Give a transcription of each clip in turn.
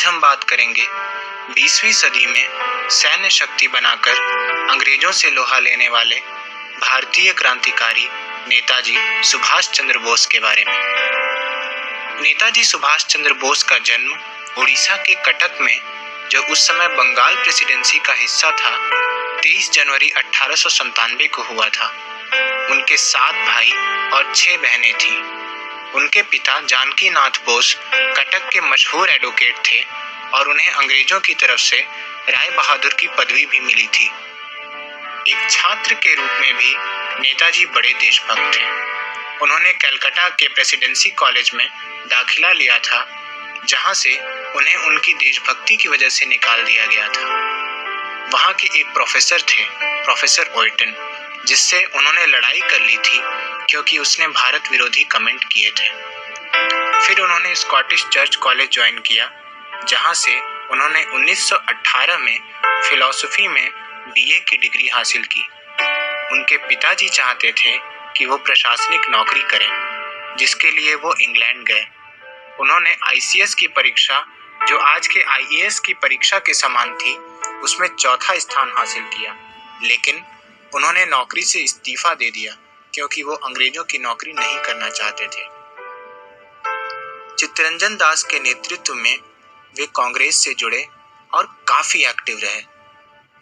आज हम बात करेंगे 20वीं सदी में सैन्य शक्ति बनाकर अंग्रेजों से लोहा लेने वाले भारतीय क्रांतिकारी नेताजी सुभाष चंद्र बोस के बारे में। नेताजी सुभाष चंद्र बोस का जन्म उड़ीसा के कटक में, जो उस समय बंगाल प्रेसिडेंसी का हिस्सा था, 23 जनवरी 1897 को हुआ था। उनके 7 भाई और 6 बहनें थीं। उनके पिता जानकी नाथ बोस कटक के मशहूर एडवोकेट थे और उन्हें अंग्रेजों की तरफ से राय बहादुर की पदवी भी मिली थी। एक छात्र के रूप में भी नेताजी बड़े देशभक्त थे। उन्होंने कलकत्ता के प्रेसिडेंसी कॉलेज में दाखिला लिया था, जहां से उन्हें उनकी देशभक्ति की वजह से निकाल दिया गया था। वहां के एक प्रोफेसर थे, प्रोफेसर ओयटन, जिससे उन्होंने लड़ाई कर ली थी क्योंकि उसने भारत विरोधी कमेंट किए थे। फिर उन्होंने स्कॉटिश चर्च कॉलेज ज्वाइन किया, जहां से उन्होंने 1918 में फिलॉसफी में बीए की डिग्री हासिल की। उनके पिताजी चाहते थे कि वो प्रशासनिक नौकरी करें, जिसके लिए वो इंग्लैंड गए। उन्होंने आईसीएस की परीक्षा, जो आज के आईएएस की परीक्षा के समान थी, उसमें 4था स्थान हासिल किया, लेकिन उन्होंने नौकरी से इस्तीफा दे दिया क्योंकि वो अंग्रेजों की नौकरी नहीं करना चाहते थे। चित्तरंजन दास के नेतृत्व में वे कांग्रेस से जुड़े और काफी एक्टिव रहे।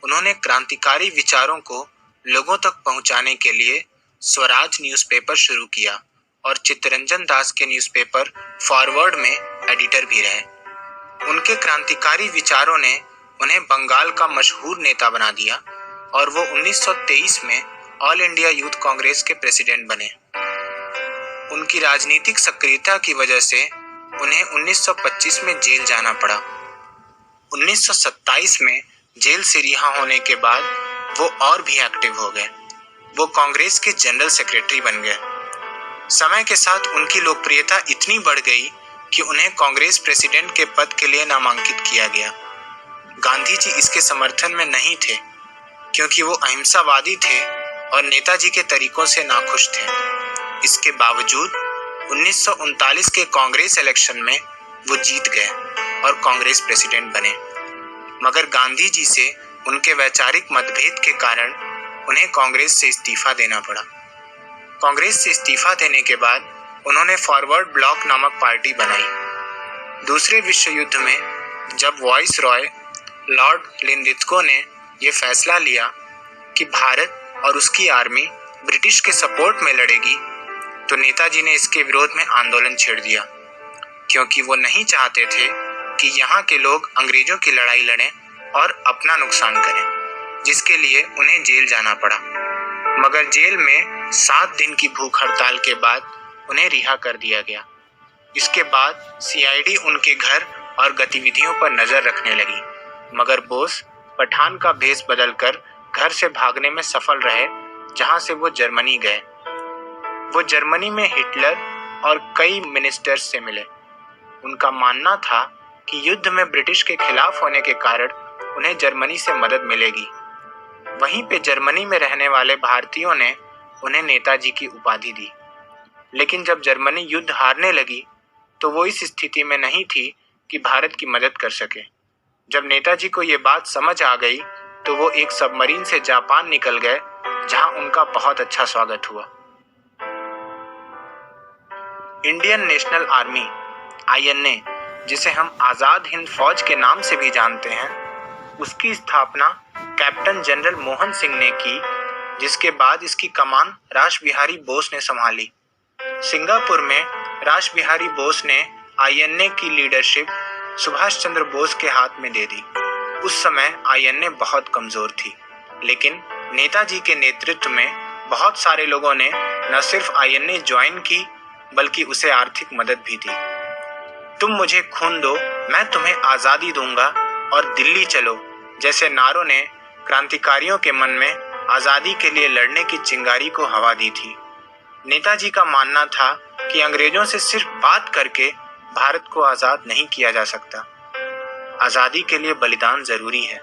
उन्होंने क्रांतिकारी विचारों को लोगों तक पहुंचाने के लिए स्वराज न्यूज़पेपर शुरू किया और चित्तरंजन दास के न्यूज़पेपर फॉरवर्ड में एडिटर भी रहे। उनके क्रांतिकारी विचारों ने उन्हें बंगाल का मशहूर नेता बना दिया और वो 1923 में ऑल इंडिया यूथ कांग्रेस के प्रेसिडेंट बने। उनकी राजनीतिक सक्रियता की वजह से उन्हें 1925 में जेल जाना पड़ा। 1927 में जेल से रिहा होने के बाद वो और भी एक्टिव हो गए। वो कांग्रेस के जनरल सेक्रेटरी बन गए। समय के साथ उनकी लोकप्रियता इतनी बढ़ गई कि उन्हें कांग्रेस प्रेसिडेंट के पद के लिए नामांकित किया गया। गांधी जी इसके समर्थन में नहीं थे क्योंकि वो अहिंसावादी थे और नेताजी के तरीकों से नाखुश थे। इसके बावजूद 1939 के कांग्रेस इलेक्शन में वो जीत गए और कांग्रेस प्रेसिडेंट बने, मगर गांधी जी से उनके वैचारिक मतभेद के कारण उन्हें कांग्रेस से इस्तीफा देना पड़ा। कांग्रेस से इस्तीफा देने के बाद उन्होंने फॉरवर्ड ब्लॉक नामक पार्टी बनाई। दूसरे विश्व युद्ध में जब वॉइस रॉय लॉर्ड लिंदित्को ने यह फैसला लिया कि भारत और उसकी आर्मी ब्रिटिश के सपोर्ट में लड़ेगी, तो नेताजी ने इसके विरोध में आंदोलन छेड़ दिया, क्योंकि वो नहीं चाहते थे कि यहाँ के लोग अंग्रेजों की लड़ाई लड़ें और अपना नुकसान करें, जिसके लिए उन्हें जेल जाना पड़ा। मगर जेल में 7 दिन की भूख हड़ताल के बाद उन्हें रिहा कर दिया गया। इसके बाद सीआईडी उनके घर और गतिविधियों पर नजर रखने लगी, मगर बोस पठान का भेष बदलकर घर से भागने में सफल रहे, जहां से वो जर्मनी गए। वो जर्मनी में हिटलर और कई मिनिस्टर्स से मिले। उनका मानना था कि युद्ध में ब्रिटिश के खिलाफ होने के कारण उन्हें जर्मनी से मदद मिलेगी। वहीं पे जर्मनी में रहने वाले भारतीयों ने उन्हें नेताजी की उपाधि दी। लेकिन जब जर्मनी युद्ध हारने लगी तो वो इस स्थिति में नहीं थी कि भारत की मदद कर सके। जब नेताजी को ये बात समझ आ गई तो वो एक सबमरीन से जापान निकल गए, जहां उनका बहुत अच्छा स्वागत हुआ। इंडियन नेशनल आर्मी आईएनए, जिसे हम आजाद हिंद फौज के नाम से भी जानते हैं, उसकी स्थापना कैप्टन जनरल मोहन सिंह ने की, जिसके बाद इसकी कमान रासबिहारी बोस ने संभाली। सिंगापुर में रासबिहारी बोस ने आईएनए की लीडरशिप सुभाष चंद्र बोस के हाथ में दे दी। उस समय आईएनए बहुत कमजोर थी, लेकिन नेताजी के नेतृत्व में बहुत सारे लोगों ने न सिर्फ आईएनए ज्वाइन की, बल्कि उसे आर्थिक मदद भी दी। तुम मुझे खून दो, मैं तुम्हें आजादी दूंगा और दिल्ली चलो जैसे नारों ने क्रांतिकारियों के मन में आजादी के लिए लड़ने की चिंगारी को हवा दी थी। नेताजी का मानना था कि अंग्रेजों से सिर्फ बात करके भारत को आजाद नहीं किया जा सकता, आजादी के लिए बलिदान जरूरी है।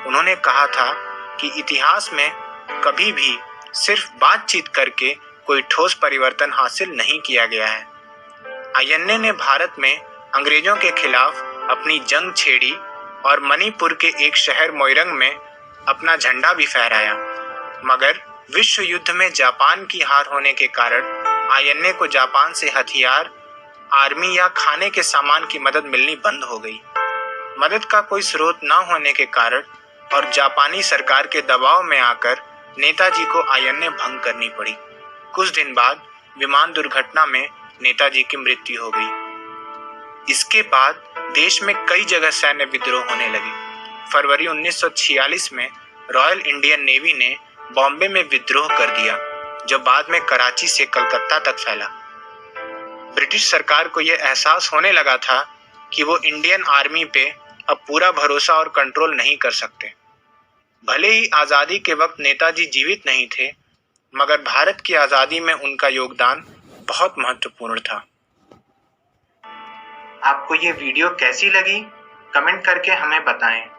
उन्होंने कहा था कि इतिहास में कभी भी सिर्फ बातचीत करके कोई ठोस परिवर्तन हासिल नहीं किया गया है। आईएनए ने भारत में अंग्रेजों के खिलाफ अपनी जंग छेड़ी और मणिपुर के एक शहर मोइरंग में अपना झंडा भी फहराया। मगर विश्व युद्ध में जापान की हार होने के कारण आयन्ने को जापान से हथियार, आर्मी या खाने के सामान की मदद मिलनी बंद हो गई। मदद का कोई स्रोत न होने के कारण और जापानी सरकार के दबाव में आकर नेताजी को आयन्ने भंग करनी पड़ी। कुछ दिन बाद विमान दुर्घटना में नेताजी की मृत्यु हो गई। इसके बाद देश में कई जगह सैन्य विद्रोह होने लगे। फरवरी 1946 में रॉयल इंडियन नेवी ने बॉम्बे में विद्रोह कर दिया, जो बाद में कराची से कलकत्ता तक फैला। ब्रिटिश सरकार को यह एहसास होने लगा था कि वो इंडियन आर्मी पे अब पूरा भरोसा और कंट्रोल नहीं कर सकते। भले ही आज़ादी के वक्त नेताजी जीवित नहीं थे, मगर भारत की आज़ादी में उनका योगदान बहुत महत्वपूर्ण था। आपको ये वीडियो कैसी लगी? कमेंट करके हमें बताएं।